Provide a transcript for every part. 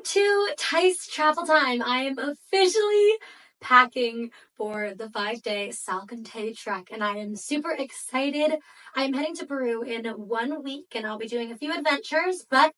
to Tice travel time. I am officially packing for the 5-day Salkantay trek and I am super excited. I'm heading to Peru in 1 week and I'll be doing a few adventures, but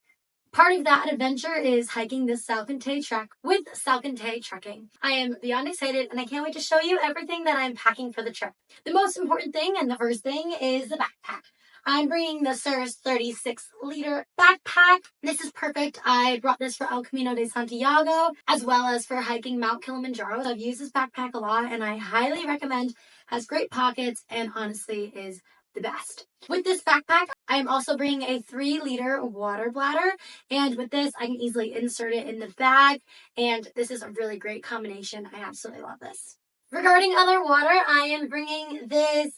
part of that adventure is hiking this Salkantay trek with Salkantay Trekking. I am beyond excited and I can't wait to show you everything that I'm packing for the trip. The most important thing and the first thing is the backpack. I'm bringing the Sur's 36-liter backpack. This is perfect. I brought this for El Camino de Santiago as well as for hiking Mount Kilimanjaro. I've used this backpack a lot and I highly recommend. Has great pockets and honestly is the best. With this backpack, I am also bringing a 3-liter water bladder, and with this, I can easily insert it in the bag, and this is a really great combination. I absolutely love this. Regarding other water, I am bringing this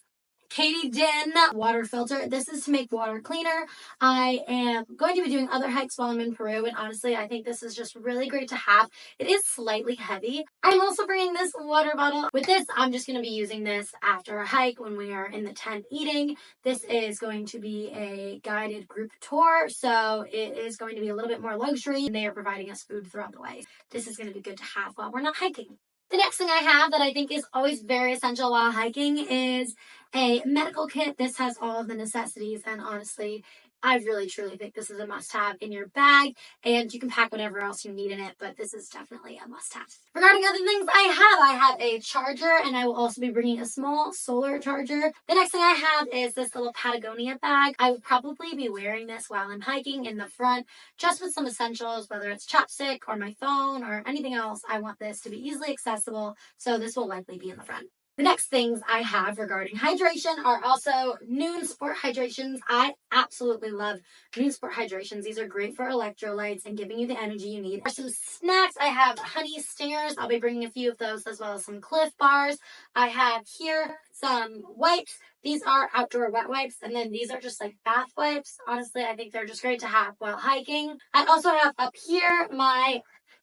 Katie Din water filter. This is to make water cleaner. I am going to be doing other hikes while I'm in Peru, and honestly, I think this is just really great to have. It is slightly heavy. I'm also bringing this water bottle. With this, I'm just going to be using this after a hike when we are in the tent eating. This is going to be a guided group tour, so it is going to be a little bit more luxury, and they are providing us food throughout the way. This is going to be good to have while we're not hiking. The next thing I have that I think is always very essential while hiking is a medical kit. This has all of the necessities, and honestly, I really truly think this is a must-have in your bag, and you can pack whatever else you need in it, but this is definitely a must-have. Regarding other things I have a charger, and I will also be bringing a small solar charger. The next thing I have is this little Patagonia bag. I would probably be wearing this while I'm hiking in the front, just with some essentials, whether it's chapstick or my phone or anything else. I want this to be easily accessible, so this will likely be in the front. The next things I have regarding hydration are also Noon Sport hydrations. I absolutely love Noon Sport hydrations. These are great for electrolytes and giving you the energy you need. For some snacks, I have honey stingers. I'll be bringing a few of those as well as some Cliff Bars. I have here some wipes. These are outdoor wet wipes, and then these are just like bath wipes. Honestly, I think they're just great to have while hiking. I also have up here my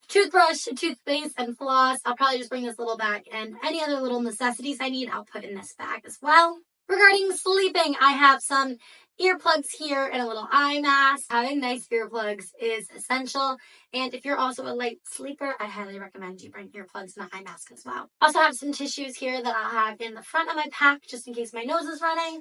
toothbrush, toothpaste, and floss. I'll probably just bring this little bag, and any other little necessities I need, I'll put in this bag as well. Regarding sleeping, I have some earplugs here and a little eye mask. Having nice earplugs is essential, and if you're also a light sleeper, I highly recommend you bring earplugs and an eye mask as well. Also have some tissues here that I'll have in the front of my pack just in case my nose is running.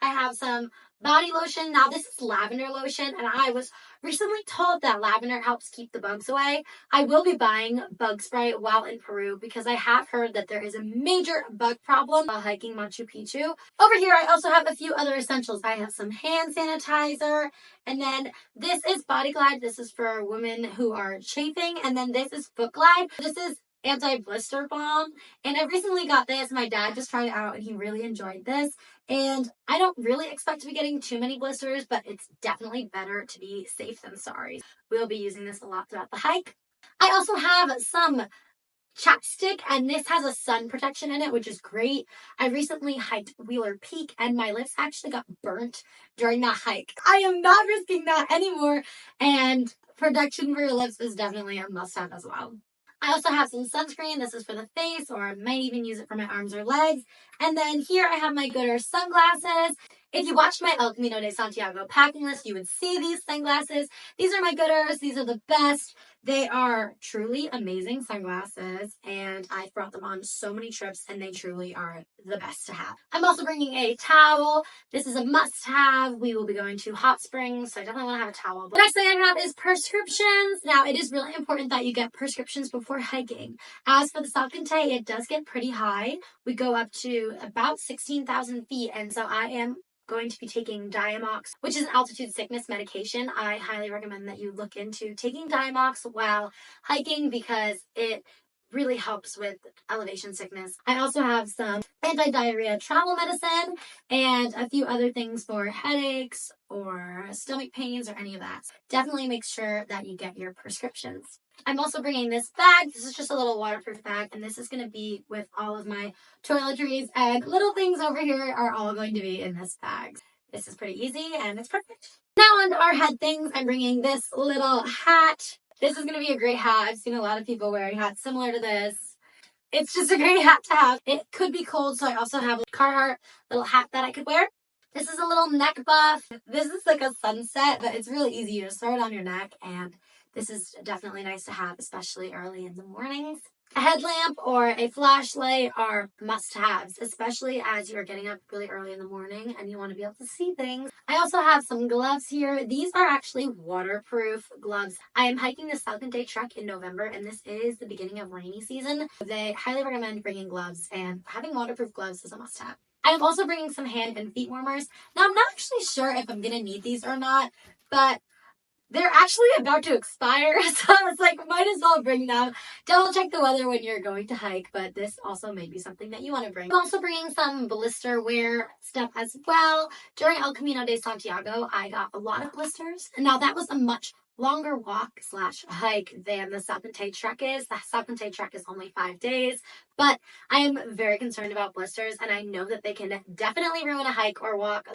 I have some body lotion. Now this is lavender lotion, and I was recently told that lavender helps keep the bugs away. I will be buying bug spray while in Peru because I have heard that there is a major bug problem while hiking Machu Picchu. Over here, I also have a few other essentials. I have some hand sanitizer, and then this is Body Glide. This is for women who are chafing, and then this is Foot Glide. This is anti-blister balm, and I recently got this. My dad just tried it out and he really enjoyed this, and I don't really expect to be getting too many blisters, but it's definitely better to be safe than sorry. We'll be using this a lot throughout the hike. I also have some chapstick, and this has a sun protection in it, which is great. I recently hiked Wheeler Peak and my lips actually got burnt during that hike. I am not risking that anymore, and protection for your lips is definitely a must-have as well. I also have some sunscreen. This is for the face, or I might even use it for my arms or legs. And then here I have my Gooder sunglasses. If you watched my El Camino de Santiago packing list, you would see these sunglasses. These are my Gooders. These are the best. They are truly amazing sunglasses, and I've brought them on so many trips, and they truly are the best to have. I'm also bringing a towel. This is a must-have. We will be going to hot springs, so I definitely want to have a towel. The next thing I have is prescriptions. Now, it is really important that you get prescriptions before hiking. As for the Salkantay, it does get pretty high. We go up to about 16,000 feet, and so I am going to be taking Diamox, which is an altitude sickness medication. I highly recommend that you look into taking Diamox while hiking because it really helps with elevation sickness. I also have some anti-diarrhea travel medicine and a few other things for headaches or stomach pains or any of that. Definitely make sure that you get your prescriptions. I'm also bringing this bag. This is just a little waterproof bag, and this is going to be with all of my toiletries, and little things over here are all going to be in this bag. This is pretty easy, and it's perfect. Now on to our head things. I'm bringing this little hat. This is going to be a great hat. I've seen a lot of people wearing hats similar to this. It's just a great hat to have. It could be cold, so I also have a Carhartt little hat that I could wear. This is a little neck buff. This is like a sunset, but it's really easy. You just throw it on your neck, and this is definitely nice to have, especially early in the mornings. A headlamp or a flashlight are must-haves, especially as you're getting up really early in the morning and you want to be able to see things. I also have some gloves here. These are actually waterproof gloves. I am hiking the Salkantay Trek in November, and this is the beginning of rainy season. They highly recommend bringing gloves, and having waterproof gloves is a must-have. I am also bringing some hand and feet warmers. Now, I'm not actually sure if I'm going to need these or not, but they're actually about to expire, so it's like, might as well bring them. Double check the weather when you're going to hike, but this also may be something that you want to bring. I'm also bringing some blister wear stuff as well. During El Camino de Santiago, I got a lot of blisters. Now, that was a much longer walk / hike than the Salkantay Trek is. The Salkantay Trek is only 5 days, but I am very concerned about blisters, and I know that they can definitely ruin a hike or walk.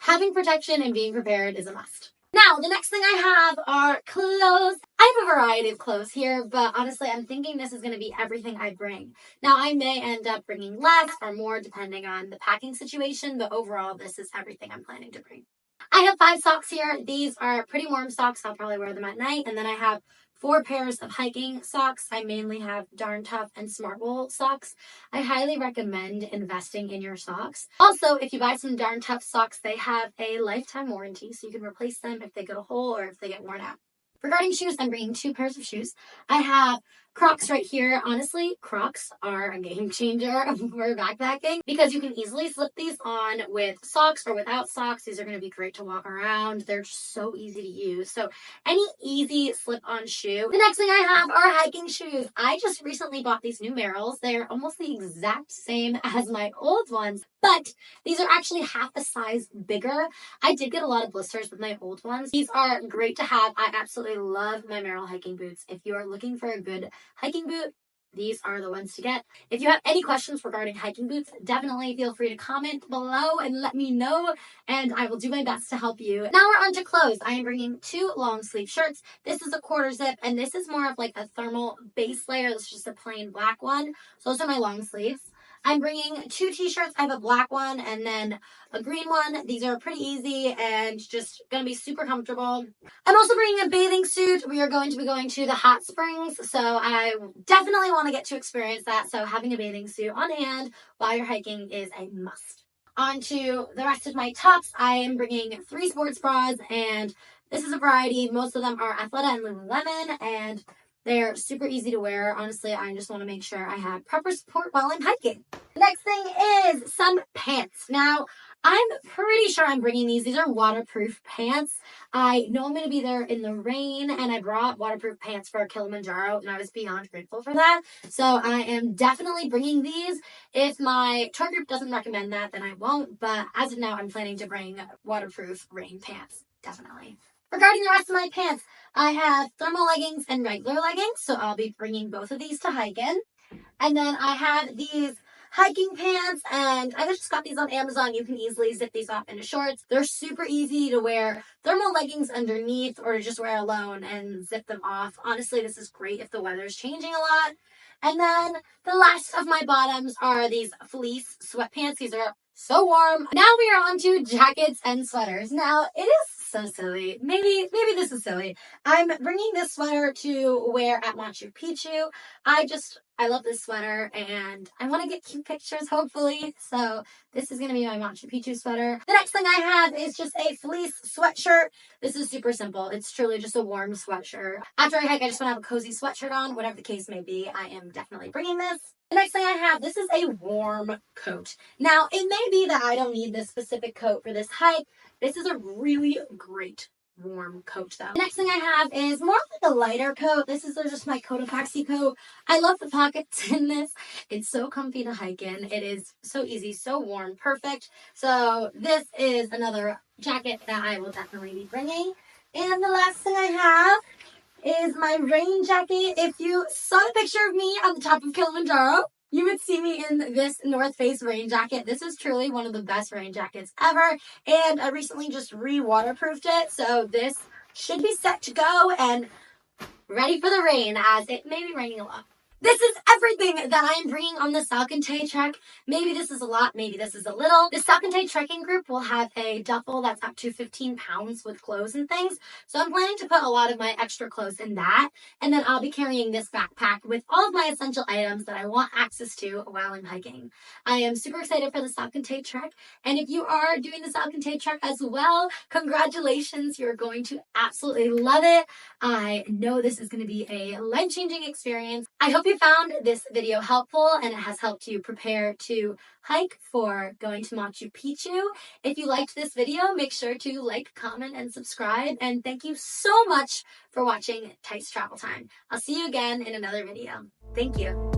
Having protection and being prepared is a must. Now, the next thing I have are clothes. I have a variety of clothes here, but honestly, I'm thinking this is going to be everything I bring. Now, I may end up bringing less or more depending on the packing situation, but overall, this is everything I'm planning to bring. I have 5 socks here. These are pretty warm socks. I'll probably wear them at night. And then I have 4 pairs of hiking socks. I mainly have Darn Tough and Smart Wool socks. I highly recommend investing in your socks. Also, if you buy some Darn Tough socks, they have a lifetime warranty, so you can replace them if they get a hole or if they get worn out. Regarding shoes, I'm bringing 2 pairs of shoes. I have Crocs right here. Honestly, Crocs are a game changer for backpacking because you can easily slip these on with socks or without socks. These are going to be great to walk around. They're so easy to use. So any easy slip-on shoe. The next thing I have are hiking shoes. I just recently bought these new Merrells. They're almost the exact same as my old ones, but these are actually half a size bigger. I did get a lot of blisters with my old ones. These are great to have. I absolutely love my Merrell hiking boots. If you are looking for a good hiking boot, these are the ones to get. If you have any questions regarding hiking boots, definitely feel free to comment below and let me know, and I will do my best to help you. Now we're on to clothes. I am bringing 2 long sleeve shirts. This is a quarter zip, and this is more of like a thermal base layer. This is just a plain black one. So those are my long sleeves. I'm bringing 2 t-shirts. I have a black one and then a green one. These are pretty easy and just going to be super comfortable. I'm also bringing a bathing suit. We are going to be going to the hot springs, so I definitely want to get to experience that. So having a bathing suit on hand while you're hiking is a must. On to the rest of my tops. I am bringing 3 sports bras, and this is a variety. Most of them are Athleta and Lululemon, and they're super easy to wear. Honestly, I just want to make sure I have proper support while I'm hiking. The next thing is some pants. Now, I'm pretty sure I'm bringing these. These are waterproof pants. I know I'm going to be there in the rain, and I brought waterproof pants for Kilimanjaro, and I was beyond grateful for that. So I am definitely bringing these. If my tour group doesn't recommend that, then I won't. But as of now, I'm planning to bring waterproof rain pants. Definitely. Regarding the rest of my pants, I have thermal leggings and regular leggings, so I'll be bringing both of these to hike in. And then I have these hiking pants, and I just got these on Amazon. You can easily zip these off into shorts. They're super easy to wear thermal leggings underneath or to just wear alone and zip them off. Honestly, this is great if the weather's changing a lot. And then the last of my bottoms are these fleece sweatpants. These are so warm. Now we are on to jackets and sweaters. Now, it is so silly. Maybe this is silly. I'm bringing this sweater to wear at Machu Picchu. I love this sweater, and I want to get cute pictures, hopefully. So this is going to be my Machu Picchu sweater. The next thing I have is just a fleece sweatshirt. This is super simple. It's truly just a warm sweatshirt. After I hike, I just want to have a cozy sweatshirt on. Whatever the case may be, I am definitely bringing this. The next thing I have, this is a warm coat. Now, it may be that I don't need this specific coat for this hike. This is a really great warm coat though. The next thing I have is more like a lighter coat. This is just my Cotopaxi coat. I love the pockets in this. It's so comfy to hike in. It is so easy, so warm, perfect. So this is another jacket that I will definitely be bringing. And the last thing I have is my rain jacket. If you saw the picture of me on the top of Kilimanjaro, you would see me in this North Face rain jacket. This is truly one of the best rain jackets ever, and I recently just re-waterproofed it, so this should be set to go and ready for the rain, as it may be raining a lot. This is everything that I am bringing on the Salkantay Trek. Maybe this is a lot, maybe this is a little. The Salkantay trekking group will have a duffel that's up to 15 pounds with clothes and things. So I'm planning to put a lot of my extra clothes in that. And then I'll be carrying this backpack with all of my essential items that I want access to while I'm hiking. I am super excited for the Salkantay Trek. And if you are doing the Salkantay Trek as well, congratulations. You're going to absolutely love it. I know this is going to be a life-changing experience. I hope you found this video helpful and it has helped you prepare to hike for going to Machu Picchu. If you liked this video, make sure to like, comment, and subscribe. And thank you so much for watching Tice Travel Time. I'll see you again in another video. Thank you.